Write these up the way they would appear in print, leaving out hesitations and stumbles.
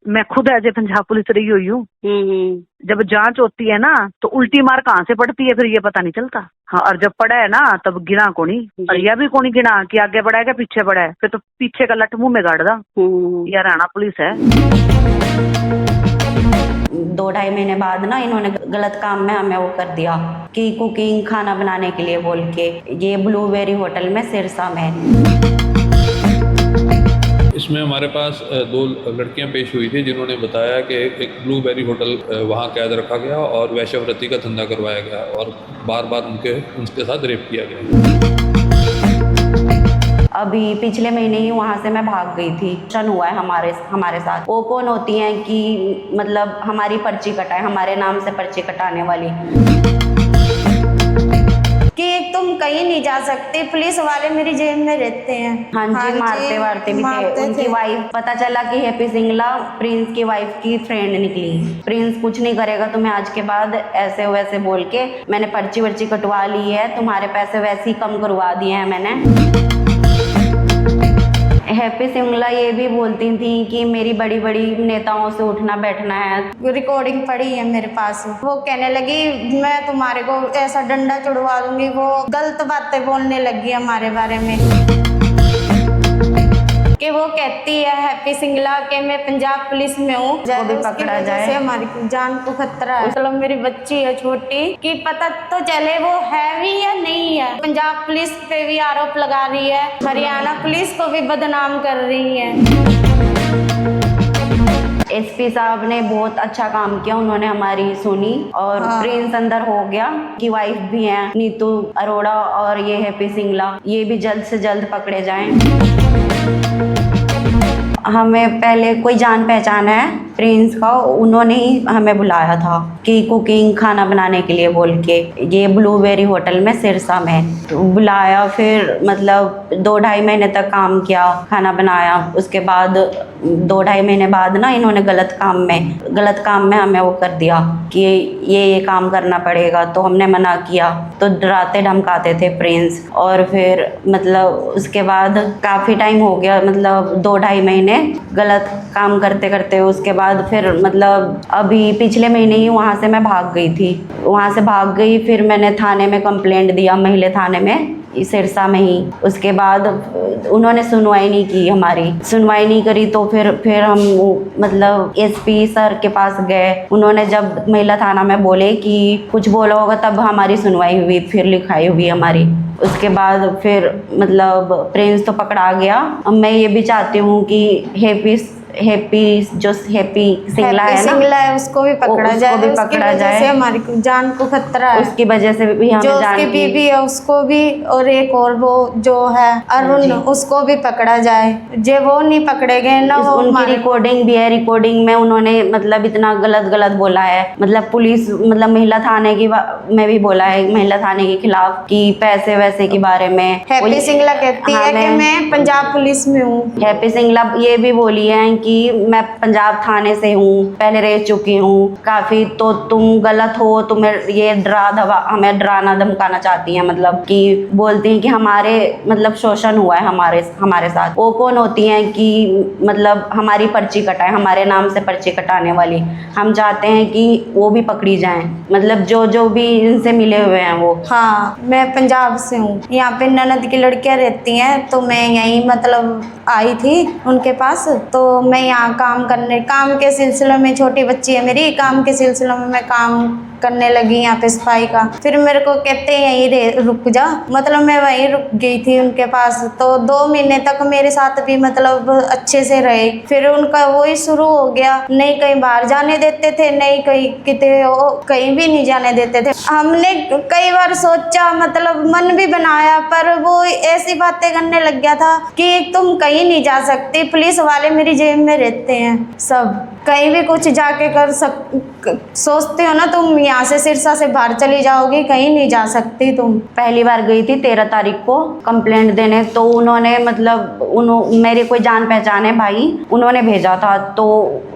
मैं खुद as a Punjab police रही हुई हूँ। जब जांच होती है ना तो उल्टी मार कहाँ से पड़ती है फिर ये पता नहीं चलता। हाँ, और जब पड़ा है ना तब गिना कोनी, और यह भी कोनी गिना कि आगे बढ़ा है क्या पीछे बढ़ा है, फिर तो पीछे का लट मुंह में गाड़ दा। यह हरियाणा पुलिस है। 2-2.5 महीने बाद ना इन्होंने गलत काम में हमें वो कर दिया कि कुकिंग खाना बनाने के लिए बोल के, ये ब्लूबेरी होटल में सिरसा में। इसमें हमारे पास 2 लड़कियां पेश हुई थी जिन्होंने बताया कि एक ब्लूबेरी होटल वहां कैद रखा गया और वैश्यवृत्ति का धंधा करवाया गया और बार बार उनके साथ रेप किया गया। अभी पिछले महीने ही वहाँ से मैं भाग गई थी। शन हुआ है हमारे साथ। वो कौन होती हैं कि मतलब हमारी पर्ची कटाए, हमारे नाम से पर्ची कटाने वाली, कि तुम कहीं नहीं जा सकते, पुलिस वाले मेरी जेब में रहते हैं। हाँ जी, मारते वारते भी थे। उनकी वाइफ, पता चला कि हैप्पी सिंगला प्रिंस की वाइफ की फ्रेंड निकली। प्रिंस कुछ नहीं करेगा तुम्हें आज के बाद, ऐसे वैसे बोल के मैंने पर्ची वर्ची कटवा ली है, तुम्हारे पैसे वैसे ही कम करवा दिए हैं मैंने। हैप्पी सिंगला ये भी बोलती थी कि मेरी बड़ी बड़ी नेताओं से उठना बैठना है। रिकॉर्डिंग पड़ी है मेरे पास। वो कहने लगी मैं तुम्हारे को ऐसा डंडा चुड़वा दूंगी। वो गलत बातें बोलने लगी हमारे बारे में, कि वो कहती है हैप्पी सिंगला के मैं पंजाब पुलिस में हूँ, भी पकड़ा जाए हमारी जान को खतरा है। मतलब मेरी बच्ची है छोटी, कि पता तो चले वो है भी या नहीं है। पंजाब पुलिस पे भी आरोप लगा रही है, हरियाणा पुलिस को भी बदनाम कर रही है। एसपी साहब ने बहुत अच्छा काम किया, उन्होंने हमारी सुनी और प्रिंस अंदर हो गया। की वाइफ भी है नीतू अरोड़ा और ये हैप्पी सिंगला, ये भी जल्द से जल्द पकड़े जाएं। हमें पहले कोई जान पहचान है प्रिंस का, उन्होंने ही हमें बुलाया था कि कुकिंग खाना बनाने के लिए बोल के, ये ब्लूबेरी होटल में सिरसा में तो बुलाया। फिर मतलब 2-2.5 महीने तक काम किया, खाना बनाया। उसके बाद 2-2.5 महीने बाद ना इन्होंने गलत काम में हमें वो कर दिया कि ये काम करना पड़ेगा। तो हमने मना किया, तो डराते धमकाते थे प्रिंस। और फिर मतलब उसके बाद काफ़ी टाइम हो गया, मतलब 2-2.5 महीने गलत काम करते करते उसके बाद फिर मतलब अभी पिछले महीने ही वहाँ से मैं भाग गई थी। वहाँ से भाग गई, फिर मैंने थाने में कंप्लेंट दिया, महिला थाने में सिरसा में ही। उसके बाद उन्होंने सुनवाई नहीं की, हमारी सुनवाई नहीं करी। तो फिर हम मतलब एसपी सर के पास गए। उन्होंने जब महिला थाना में बोले कि कुछ बोला होगा तब हमारी सुनवाई हुई, फिर लिखाई हुई हमारी। उसके बाद फिर मतलब प्रिंस तो पकड़ा गया। अब मैं ये भी चाहती हूँ कि हैप्पी सिंगला है उसको भी पकड़ा जाए, हमारी जान को खतरा है। उसकी वजह से भी हमें जो उसकी बीवी है उसको भी, और एक और वो जो है अरुण, उसको भी पकड़ा जाए। जे वो नहीं पकड़े गए ना, वो उनकी रिकॉर्डिंग भी है। रिकॉर्डिंग में उन्होंने मतलब इतना गलत बोला है। मतलब पुलिस मतलब महिला थाने की में भी बोला है, महिला थाने के खिलाफ, कि पैसे वैसे के बारे में। हैप्पी सिंगला कहती है कि मैं पंजाब पुलिस में हूँ। हैप्पी सिंगला ये भी बोली है कि मैं पंजाब थाने से हूँ, पहले रह चुकी हूँ काफ़ी, तो तुम गलत हो, तुम्हें ये हमें डराना धमकाना चाहती हैं। मतलब कि बोलती हैं कि हमारे मतलब शोषण हुआ है हमारे साथ। वो कौन होती हैं कि मतलब हमारी पर्ची कटाए, हमारे नाम से पर्ची कटाने वाली। हम चाहते हैं कि वो भी पकड़ी जाएं, मतलब जो भी इनसे मिले हुए हैं वो। हाँ, मैं पंजाब से हूँ। यहाँ पे ननद की लड़कियाँ रहती हैं, तो मैं यहीं मतलब आई थी उनके पास। तो मैं यहाँ काम के सिलसिले में, छोटी बच्ची है मेरी, काम के सिलसिले में मैं काम करने लगी यहाँ पे सफाई का। फिर मेरे को कहते हैं यहीं रुक जा, मतलब मैं वहीं रुक गई थी उनके पास। तो 2 महीने तक मेरे साथ भी मतलब अच्छे से रहे। फिर उनका वही शुरू हो गया, नहीं कहीं बाहर जाने देते थे, नहीं कहीं भी नहीं जाने देते थे। हमने कई बार सोचा, मतलब मन भी बनाया, पर वो ऐसी बातें करने लग गया था कि तुम कहीं नहीं जा सकती, पुलिस वाले मेरी जेब में रहते हैं। सब कहीं भी कुछ जाके सोचते हो ना तुम, यहाँ यहाँ से सिरसा से बाहर चली जाओगी, कहीं नहीं जा सकती तुम। पहली बार गई थी 13 तारीख को कंप्लेंट देने, तो उन्होंने मतलब मेरे कोई जान पहचान है भाई, उन्होंने भेजा था। तो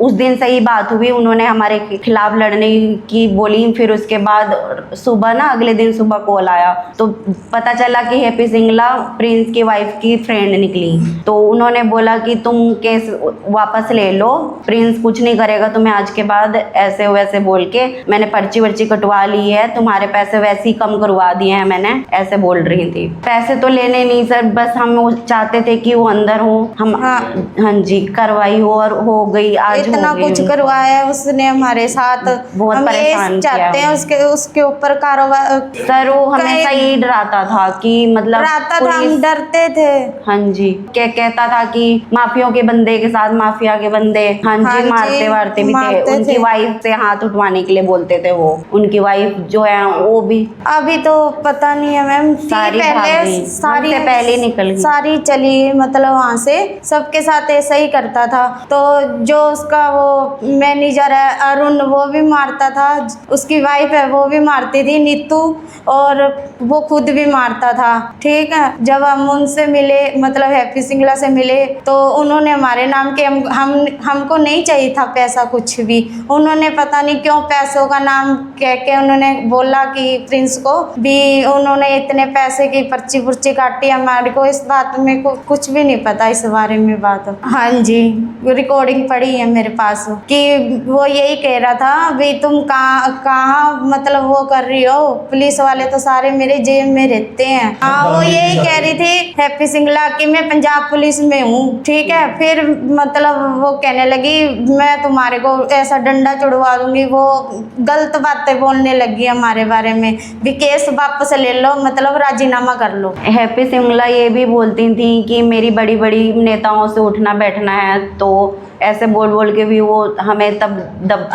उस दिन से ही बात हुई, उन्होंने हमारे खिलाफ लड़ने की बोली। फिर उसके बाद सुबह ना, अगले दिन सुबह कॉल आया तो पता चला कि हैप्पी सिंगला प्रिंस की वाइफ की फ्रेंड निकली। तो उन्होंने बोला कि तुम केस वापस ले लो, प्रिंस कुछ नहीं करेगा तुम्हें आज के बाद, ऐसे वैसे बोल के मैंने पर्ची वर्ची कटवा ली है, तुम्हारे पैसे वैसे ही कम करवा दिए हैं मैंने, ऐसे बोल रही थी। पैसे तो लेने नहीं सर, बस हम चाहते थे कि वो अंदर हो, हम हाँ जी करवाई हो और हो गई। आज इतना कुछ करवाया उसने हमारे साथ, बहुत हम परेशान ये चाहते हैं उसके ऊपर कार्रवाई। सर वो हमेशा यही डराता था कि मतलब हम डरते थे। हाँ जी, क्या कहता था कि माफियों के बंदे के साथ माफिया के बंदे, हाँ जी मारते वारते भी थे। उनकी वाइफ से हाथ उठवाने के लिए बोलते थे वो, उनकी वाइफ जो है वो भी अभी तो पता नहीं है मैम, पहले निकल गई, सारी चली गई, मतलब वहाँ से सबके साथ ऐसा ही करता था। तो जो उसका वो मैनेजर है अरुण, वो भी मारता था, उसकी वाइफ है वो भी मारती थी नीतू, और वो खुद भी मारता था। ठीक है, जब हम उनसे मिले, मतलब हैप्पी सिंगला से मिले, तो उन्होंने हमारे नाम के हमको नहीं चाहिए था पैसा कुछ भी। उन्होंने पता नहीं क्यों पैसों का नाम कह के उन्होंने बोला कि प्रिंस को भी उन्होंने इतने पैसे की पर्ची पुर्ची काटी। हमारे को इस बात में कुछ भी नहीं पता इस बारे में बात। हाँ जी, रिकॉर्डिंग पड़ी है मेरे पास कि वो यही कह रहा था भी तुम कहाँ मतलब वो कर रही हो, पुलिस वाले तो सारे मेरे जेब में रहते हैं। हाँ, वो यही कह रही थी हैप्पी सिंगला कि मैं पंजाब पुलिस में हूँ। ठीक है, फिर मतलब वो कहने लगी मैं तुम्हारे को ऐसा डंडा चढ़वा दूंगी, वो गलत बातें बोलने लगी हमारे बारे में भी, केस वापस ले लो, मतलब राजीनामा कर लो। हैप्पी सिंगला ये भी बोलती थी कि मेरी बड़ी बड़ी नेताओं से उठना बैठना है, तो ऐसे बोल बोल के भी वो हमें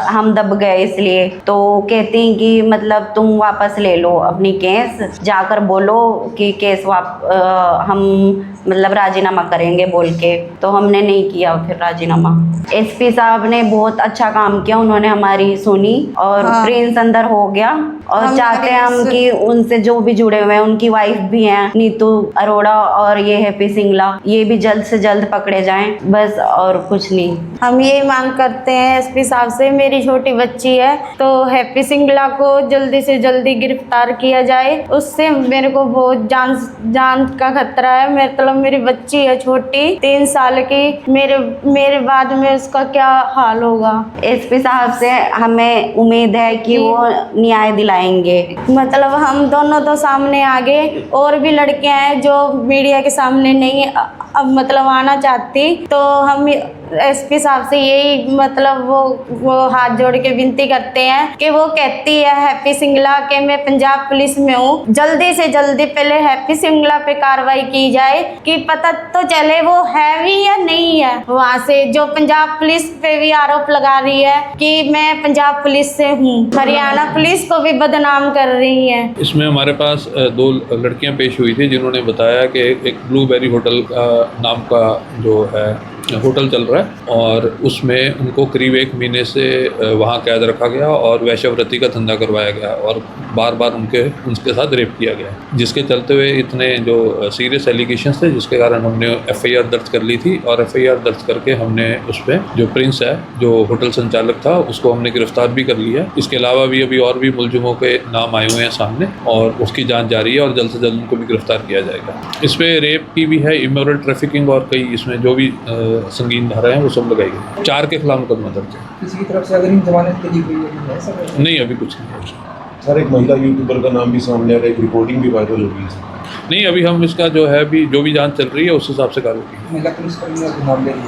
हम दब गए। इसलिए तो कहती कि मतलब तुम वापस ले लो अपनी केस, जाकर बोलो कि केस हम मतलब राजीनामा करेंगे बोल के। तो हमने नहीं किया फिर राजीनामा। एसपी साहब ने बहुत अच्छा काम किया, उन्होंने हमारी सुनी और प्रिंस अंदर हो गया। और चाहते हैं हम कि उनसे जो भी जुड़े हुए हैं, उनकी वाइफ भी हैं नीतू अरोड़ा और ये हैप्पी सिंगला, ये भी जल्द से जल्द पकड़े जाएं, बस और कुछ नहीं। हम यही मांग करते हैं एसपी साहब से। मेरी छोटी बच्ची है, तो हैप्पी सिंगला को जल्दी से जल्दी गिरफ्तार किया जाए, उससे मेरे को बहुत जान का खतरा है। मतलब मेरी बच्ची है छोटी 3 साल की, मेरे बाद में उसका क्या हाल होगा। एसपी साहब से हमें उम्मीद है कि वो न्याय दिलाएंगे। मतलब हम दोनों तो सामने आ गए, और भी लड़कियां हैं जो मीडिया के सामने नहीं अब मतलब आना चाहती, तो हम एसपी साहब से यही मतलब वो हाथ जोड़ के विनती करते हैं कि वो कहती है हैप्पी सिंगला के मैं पंजाब पुलिस में हूँ, जल्दी से जल्दी पहले हैप्पी सिंगला पे कार्रवाई की जाए कि पता तो चले वो है भी या नहीं है। वहाँ से जो पंजाब पुलिस पे भी आरोप लगा रही है कि मैं पंजाब पुलिस से हूँ, हरियाणा पुलिस को भी बदनाम कर रही है। इसमें हमारे पास 2 लड़कियां पेश हुई थी जिन्होंने बताया कि एक ब्लूबेरी होटल नाम का जो है होटल चल रहा है, और उसमें उनको करीब 1 महीने से वहाँ कैद रखा गया और वैश्यवृत्ति का धंधा करवाया गया और बार बार उनके साथ रेप किया गया, जिसके चलते हुए इतने जो सीरियस एलिगेशंस थे, जिसके कारण हमने एफआईआर दर्ज कर ली थी। और एफआईआर दर्ज करके हमने उस पर जो प्रिंस है, जो होटल संचालक था, उसको हमने गिरफ्तार भी कर लिया। इसके अलावा भी अभी और भी मुलजिमों के नाम आए हुए हैं सामने, और उसकी जाँच जारी है और जल्द से जल्द उनको भी गिरफ्तार किया जाएगा। इस पर रेप की भी है, इमोरल ट्रैफिकिंग और कई इसमें जो भी संगीन धारा है वो सब लगाई गई। 4 के खिलाफ मुकदमा दर्ज है। किसी की तरफ से अगर जमानत के लिए गई है सर? नहीं, अभी कुछ नहीं है सर। एक महिला यूट्यूबर का नाम भी सामने आ रहा है, एक रिपोर्टिंग भी वायरल हो गई है। नहीं, अभी हम इसका जो है अभी जो भी जांच चल रही है उस हिसाब से कार्रवाई की। महिला पुलिसकर्मी का नाम ले रही है।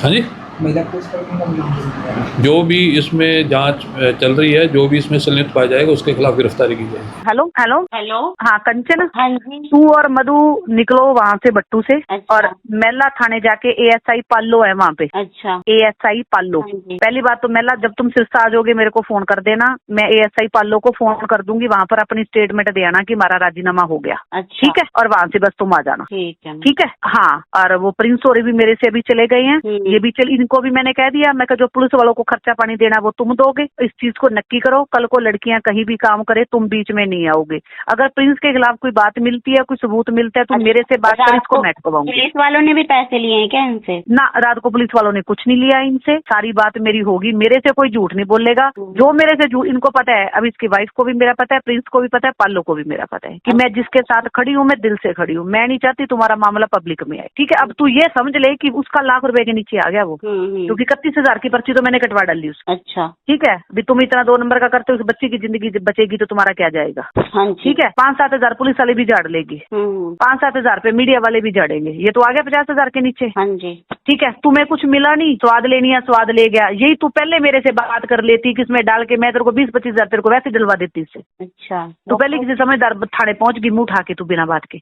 हाँ जी, महिला पुलिसकर्मी का नाम ले रही है। जो भी इसमें जांच चल रही है, जो भी इसमें संलिप्त पाया जाएगा उसके खिलाफ गिरफ्तारी की जाएगी। हेलो हेलो हेलो, हाँ कंचन, हाँ जी, तू और मधु निकलो वहाँ से बट्टू से। अच्छा। और मेला थाने जाके एएसआई पाल्लो है वहाँ पे। अच्छा, एएसआई पाल्लो। हाँ जी। पहली बात तो मेला, जब तुम सिरसा आ जाओगे मेरे को फोन कर देना, मैं एएसआई पाल्लो को फोन कर दूंगी, वहाँ पर अपनी स्टेटमेंट दे आना कि हमारा राजीनामा हो गया। अच्छा, ठीक है, और वहाँ से बस तुम आ जाना। ठीक है। ठीक है, हाँ। और वो प्रिंस और भी मेरे से अभी चले गए हैं, ये भी इनको उनको भी मैंने कह दिया, मैं जो पुलिस वालों को खर्चा पानी देना वो तुम दोगे, इस चीज को नक्की करो, कल को लड़कियां कहीं भी काम करे तुम बीच में नहीं आओगे। अगर प्रिंस के खिलाफ कोई बात मिलती है, कोई सबूत मिलता है, तुम मेरे से बात कर, इसको मैं अटकवाऊंगी। पुलिस वालों ने भी पैसे लिए हैं क्या इनसे? ना, रात को पुलिस वालों ने कुछ नहीं लिया इनसे, सारी बात मेरी होगी, मेरे से कोई झूठ नहीं बोलेगा। जो मेरे से झूठ, इनको पता है, अब इसकी वाइफ को भी मेरा पता है, प्रिंस को भी पता है, पालो को भी मेरा पता है कि मैं जिसके साथ खड़ी हूँ मैं दिल से खड़ी हूँ। मैं नहीं चाहती तुम्हारा मामला पब्लिक में आए, ठीक है। अब तू ये समझ ले कि उसका लाख रुपए के नीचे आ गया वो, क्योंकि 31,000 की पर्ची तो मैंने कटवा डाली उसकी। अच्छा, ठीक है, अभी तुम इतना 2 नंबर का करते हो, उस बच्ची की जिंदगी बचेगी तो तुम्हारा क्या जाएगा? हाँ जी, ठीक है। 5-7 हजार पुलिस वाले भी झाड़ लेगी, 5-7 हजार पे मीडिया वाले भी झाड़ेंगे, ये तो आ गया 50,000 के नीचे। हाँ जी, ठीक है, तुम्हें कुछ मिला नहीं, स्वाद लेनी है स्वाद ले गया, यही तू पहले मेरे से बात कर लेती, किसमें डाल के मैं तेरे को 20-25 हजार तेरे को वैसे दिलवा देती इससे। अच्छा, तो पहले किसी समझदार थाने पहुंच गई, मुंह उठा के तू बिना बात के।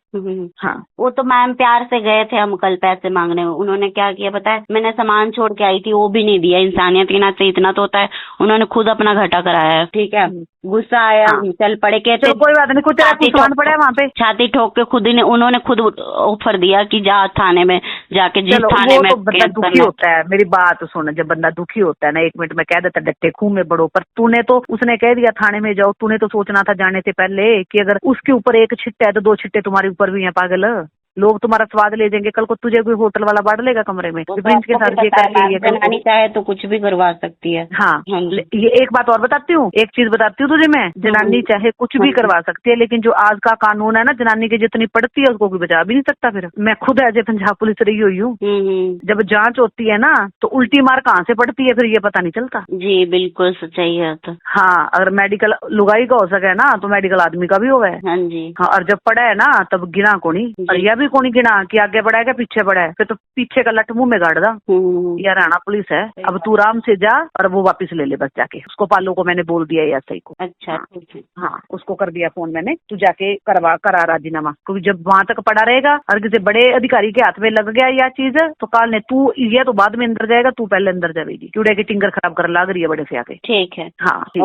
हाँ, वो तो मैम प्यार से गए थे हम कल पैसे मांगने, उन्होंने क्या किया पता है, मैंने सामान छोड़ के आई थी वो भी नहीं दिया। इंसानियत के नाते इतना तो होता है, उन्होंने खुद अपना घाटा कराया है। ठीक है, गुस्सा आया, चल पड़े, कहते चलो कोई बात नहीं, कुछ तेरा कुछ सामान पड़ा है वहाँ पे, छाती ठोक के खुद ही ने, उन्होंने खुद ऑफर दिया कि जा थाने में जाके, जिस चलो थाने वो में तो बंदा दुखी होता है, मेरी बात सुन, जब बंदा दुखी होता है ना, 1 मिनट में कह देता डट्टे खूह में बढ़ो, पर तूने तो, उसने कह दिया थाने में जाओ, तूने तो सोचना था जाने से पहले कि अगर उसके ऊपर 1 छिट्टा है तो 2 छिट्टे तुम्हारे ऊपर भी हैं पागल। लोग तुम्हारा स्वाद ले जाएंगे, कल को तुझे कोई होटल वाला बांट लेगा कमरे में, प्रिंस के साथ ये करके ये जनानी चाहे तो कुछ भी करवा सकती है। हाँ, ये एक बात और बताती हूँ, एक चीज बताती हूँ तुझे मैं, जनानी चाहे कुछ भी करवा सकती है, लेकिन जो आज का कानून है ना, जनानी की जितनी पड़ती है उसको कोई बचा भी नहीं सकता। फिर मैं खुद एज ए पंजाब पुलिस रही हुई हूँ, जब जांच होती है ना तो उल्टी मार कहाँ से पड़ती है फिर ये पता नहीं चलता। जी बिल्कुल सच्चाई है। तो हाँ, अगर मेडिकल लुगाई का हो सके ना तो मेडिकल आदमी का भी होगा। हाँ जी, हाँ, और जब पड़ा है ना तब गिना कोनी, और यह भी कोनी गिना कि आगे बढ़ा है क्या पीछे बढ़ा है, फिर तो पीछे का लट मुंह में गाड़ दा। यार हरियाणा पुलिस है, अब तू आराम से जा और वो वापस ले ले बस जाके। उसको पालो को मैंने बोल दिया ऐसा ही को। अच्छा, ठीक है। हाँ, उसको कर दिया फोन मैंने, तू जाके करा राजीनामा, क्योंकि जब वहां तक पड़ा रहेगा और किसी बड़े अधिकारी के हाथ में लग गया यह चीज तो काल ने तू ये तो बाद में अंदर जाएगा, तू पहले अंदर जाएगी, क्योंकि टिंगर खराब कर लाग रही है बड़े से आके। ठीक है, हाँ ठीक।